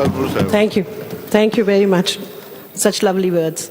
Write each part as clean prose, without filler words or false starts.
Thank you very much. Such lovely words.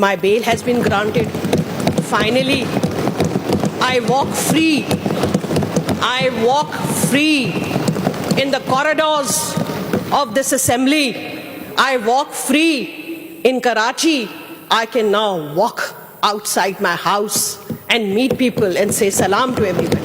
my bail has been granted. Finally, I walk free. I walk free in the corridors of this assembly. I walk free in Karachi. I can now walk outside my house and meet people and say salam to everybody.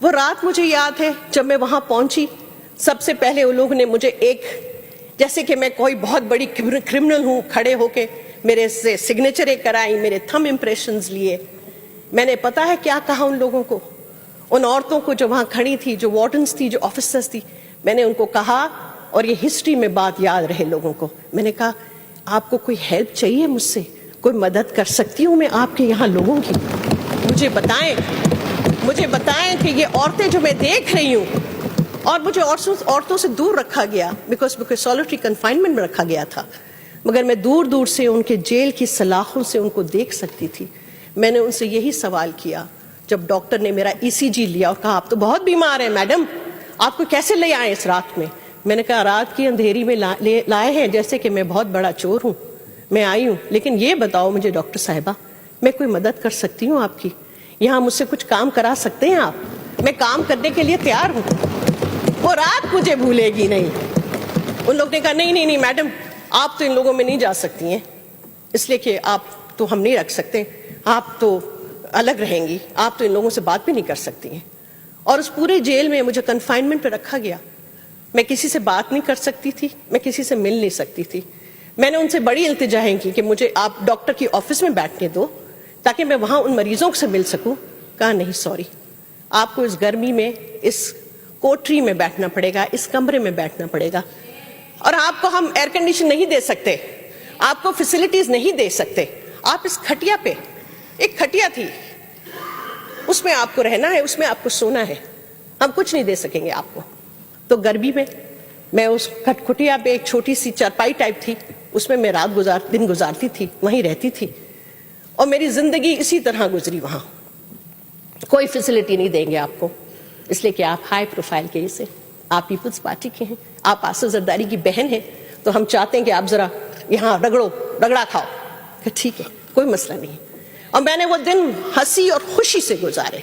وہ رات مجھے یاد ہے جب میں وہاں پہنچی، سب سے پہلے ان لوگوں نے مجھے ایک، جیسے کہ میں کوئی بہت بڑی کرمنل ہوں، کھڑے ہو کے میرے سے سگنیچریں کرائی، میرے تھم امپریشنز لیے. میں نے پتا ہے کیا کہا ان لوگوں کو، ان عورتوں کو جو وہاں کھڑی تھی، جو وارڈنز تھی، جو آفیسرز تھی. میں نے ان کو کہا، اور یہ ہسٹری میں بات یاد رہے لوگوں کو، میں نے کہا آپ کو کوئی ہیلپ چاہیے مجھ سے، کوئی مدد کر سکتی ہوں میں آپ کے یہاں لوگوں کی؟ مجھے بتائیں کہ یہ عورتیں جو میں دیکھ رہی ہوں، اور مجھے عورتوں سے دور رکھا گیا، بیکاز سالٹری کنفائنمنٹ میں رکھا گیا تھا، مگر میں دور دور سے ان کے جیل کی سلاخوں سے ان کو دیکھ سکتی تھی. میں نے ان سے یہی سوال کیا جب ڈاکٹر نے میرا ECG لیا اور کہا آپ تو بہت بیمار ہیں میڈم، آپ کو کیسے لے آئے اس رات میں؟ میں نے کہا رات کی اندھیری میں لائے ہیں، جیسے کہ میں بہت بڑا چور ہوں، میں آئی ہوں. لیکن یہ بتاؤ مجھے ڈاکٹر صاحبہ، میں کوئی مدد کر سکتی ہوں آپ کی؟ یہاں مجھ سے کچھ کام کرا سکتے ہیں آپ؟ میں کام کرنے کے لیے تیار ہوں. وہ رات مجھے بھولے گی نہیں. ان لوگوں نے کہا نہیں میڈم، آپ تو ان لوگوں میں نہیں جا سکتی ہیں، اس لیے کہ آپ تو ہم نہیں رکھ سکتے، آپ تو الگ رہیں گی، آپ تو ان لوگوں سے بات بھی نہیں کر سکتی ہیں. اور اس پورے جیل میں مجھے کنفائنمنٹ پہ رکھا گیا. میں کسی سے بات نہیں کر سکتی تھی، میں کسی سے مل نہیں سکتی تھی. میں نے ان سے بڑی التجائیں کی کہ مجھے آپ ڈاکٹر کی آفس میں بیٹھنے دو تاکہ میں وہاں ان مریضوں سے مل سکوں. کہا نہیں سوری، آپ کو اس گرمی میں اس کوٹری میں بیٹھنا پڑے گا، اس کمرے میں بیٹھنا پڑے گا، اور آپ کو ہم ایئر کنڈیشن نہیں دے سکتے، آپ کو فیسلٹیز نہیں دے سکتے. آپ اس کھٹیا پہ، ایک کھٹیا تھی، اس میں آپ کو رہنا ہے، اس میں آپ کو سونا ہے، ہم کچھ نہیں دے سکیں گے آپ کو. تو گرمی میں اس کھٹیا پہ ایک چھوٹی سی چارپائی ٹائپ تھی، اس میں میں دن گزارتی تھی، وہیں رہتی تھی. اور میری زندگی اسی طرح گزری وہاں. کوئی فیسلٹی نہیں دیں گے آپ کو، اس لیے کہ آپ ہائی پروفائل کیس ہیں، آپ پیپلز پارٹی کے ہیں، آپ آصف زرداری کی بہن ہیں، تو ہم چاہتے ہیں کہ آپ ذرا یہاں رگڑا کھاؤ. کہ ٹھیک ہے، کوئی مسئلہ نہیں. اور میں نے وہ دن ہنسی اور خوشی سے گزارے،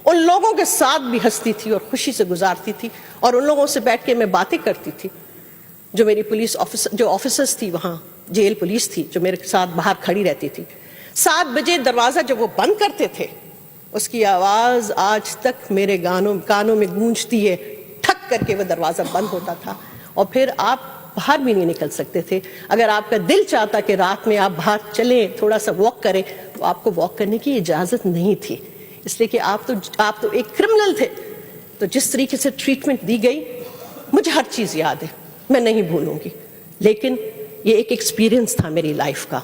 ان لوگوں کے ساتھ بھی ہنستی تھی اور خوشی سے گزارتی تھی، اور ان لوگوں سے بیٹھ کے میں باتیں کرتی تھی جو میری پولیس جو آفیسرز تھی وہاں، جیل پولیس تھی جو میرے ساتھ باہر کھڑی رہتی تھی. 7 بجے دروازہ جب وہ بند کرتے تھے، اس کی آواز آج تک میرے کانوں میں گونجتی ہے، ٹھک کر کے وہ دروازہ بند ہوتا تھا، اور پھر آپ باہر بھی نہیں نکل سکتے تھے. اگر آپ کا دل چاہتا کہ رات میں آپ باہر چلیں، تھوڑا سا واک کریں، تو آپ کو واک کرنے کی اجازت نہیں تھی، اس لیے کہ آپ تو ایک کرمنل تھے. تو جس طریقے سے ٹریٹمنٹ دی گئی، مجھے ہر چیز یاد ہے، میں نہیں بھولوں گی. لیکن یہ ایک ایکسپیرینس تھا میری لائف کا،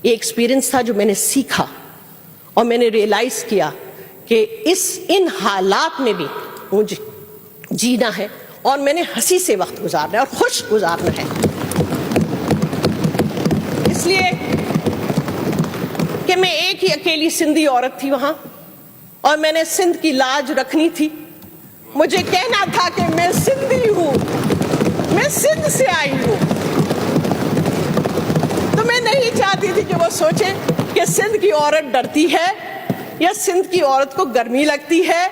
یہ ایکسپیرینس تھا جو میں نے سیکھا، اور میں نے ریئلائز کیا کہ ان حالات میں بھی مجھے جینا ہے، اور میں نے ہنسی سے وقت گزارنا ہے اور خوش گزارنا ہے. اس لیے کہ میں ایک ہی اکیلی سندھی عورت تھی وہاں، اور میں نے سندھ کی لاج رکھنی تھی. مجھے کہنا تھا کہ میں سندھی ہوں، میں سندھ سے آئی ہوں. تو میں نہیں چاہتی تھی کہ وہ سوچے کہ سندھ کی عورت ڈرتی ہے، یا سندھ کی عورت کو گرمی لگتی ہے،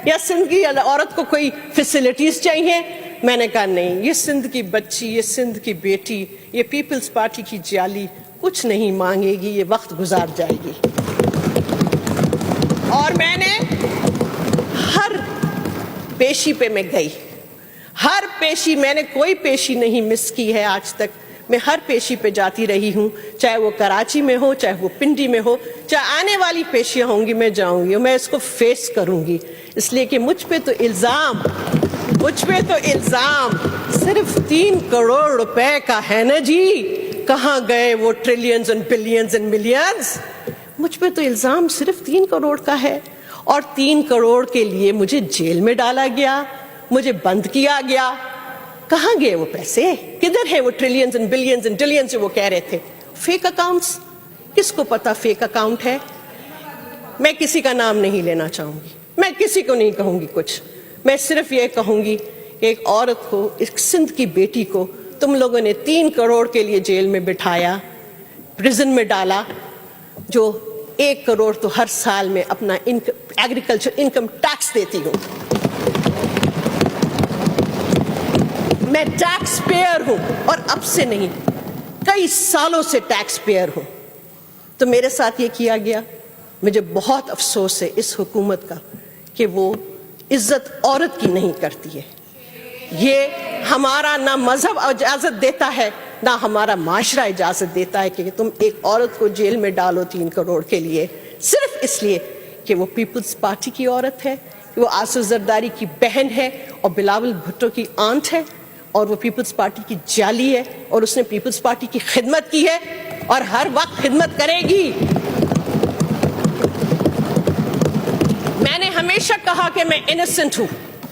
یا سندھ کی عورت کو کوئی فیسلٹیز چاہیے. میں نے کہا نہیں، یہ سندھ کی بچی، یہ سندھ کی بیٹی، یہ پیپلز پارٹی کی جالی کچھ نہیں مانگے گی، یہ وقت گزار جائے گی. اور میں نے ہر پیشی پہ میں گئی، ہر پیشی، میں نے کوئی پیشی نہیں مس کی ہے آج تک. میں ہر پیشی پہ جاتی رہی ہوں، چاہے وہ کراچی میں ہو، چاہے وہ پنڈی میں ہو، چاہے آنے والی پیشیاں ہوں گی، میں جاؤں گی اور میں اس کو فیس کروں گی. اس لیے کہ مجھ پہ تو الزام صرف 3 کروڑ روپے کا ہے نا جی. کہاں گئے وہ trillions and billions and millions? مجھ پہ تو الزام صرف 3 کروڑ کا ہے، اور 3 کروڑ کے لیے مجھے جیل میں ڈالا گیا، مجھے بند کیا گیا. کہاں گئے وہ پیسے؟ کدھر ہے وہ trillions and billions and trillions جو وہ کہہ رہے تھے؟ فیک اکاؤنٹس، کس کو پتا فیک اکاؤنٹ ہے؟ میں کسی کا نام نہیں لینا چاہوں گی، میں کسی کو نہیں کہوں گی کچھ. میں صرف یہ کہوں گی کہ ایک عورت کو، ایک سندھ کی بیٹی کو تم لوگوں نے 3 کروڑ کے لیے جیل میں بٹھایا، پریزن میں ڈالا، جو 1 کروڑ تو ہر سال میں اپنا ایگریکلچر انکم ٹیکس دیتی ہوں. میں ٹیکس پیئر ہوں، اور اب سے نہیں، کئی سالوں سے ٹیکس پیئر ہوں. تو میرے ساتھ یہ کیا گیا. مجھے بہت افسوس ہے اس حکومت کا کہ وہ عزت عورت کی نہیں کرتی ہے. یہ ہمارا نہ مذہب اجازت دیتا ہے نہ ہمارا معاشرہ اجازت دیتا ہے کہ تم ایک عورت کو جیل میں ڈالو 3 کروڑ کے لیے صرف اس لیے کہ وہ پیپلز پارٹی کی عورت ہے, کہ وہ آصف زرداری کی بہن ہے اور بلاول بھٹو کی آنٹ ہے, اور وہ پیپلز پارٹی کی جالی ہے اور اس نے پیپلز پارٹی کی خدمت کی ہے اور ہر وقت خدمت کرے گی. میں نے ہمیشہ کہا کہ میں انسنٹ ہوں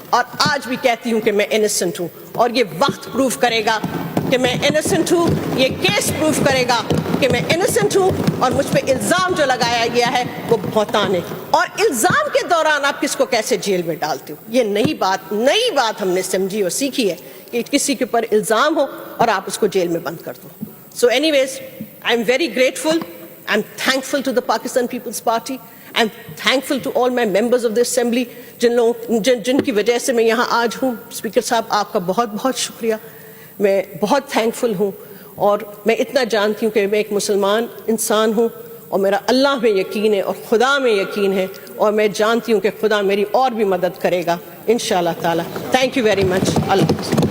اور آج بھی کہتی ہوں کہ میں انسنٹ ہوں, اور یہ وقت پروف کرے گا کہ میں انسنٹ ہوں. یہ کیس پروف کرے گا کہ میں انسنٹ ہوں, اور مجھ پہ الزام جو لگایا گیا ہے وہ بہتان ہے. اور الزام کے دوران آپ کس کو کیسے جیل میں ڈالتے ہو, یہ نئی بات ہم نے سمجھی اور سیکھی ہے کہ کسی کے اوپر الزام ہو اور آپ اس کو جیل میں بند کر دو. So anyways, I am very grateful, I am thankful to the Pakistan Peoples Party, I am thankful to all my members of this assembly, جن کی وجہ سے میں یہاں آج ہوں. اسپیکر صاحب, آپ کا بہت بہت شکریہ, میں بہت تھینکفل ہوں. اور میں اتنا جانتی ہوں کہ میں ایک مسلمان انسان ہوں اور میرا اللہ میں یقین ہے اور خدا میں یقین ہے, اور میں جانتی ہوں کہ خدا میری اور بھی مدد کرے گا انشاءاللہ تعالی. Thank you very much. اللہ حافظ.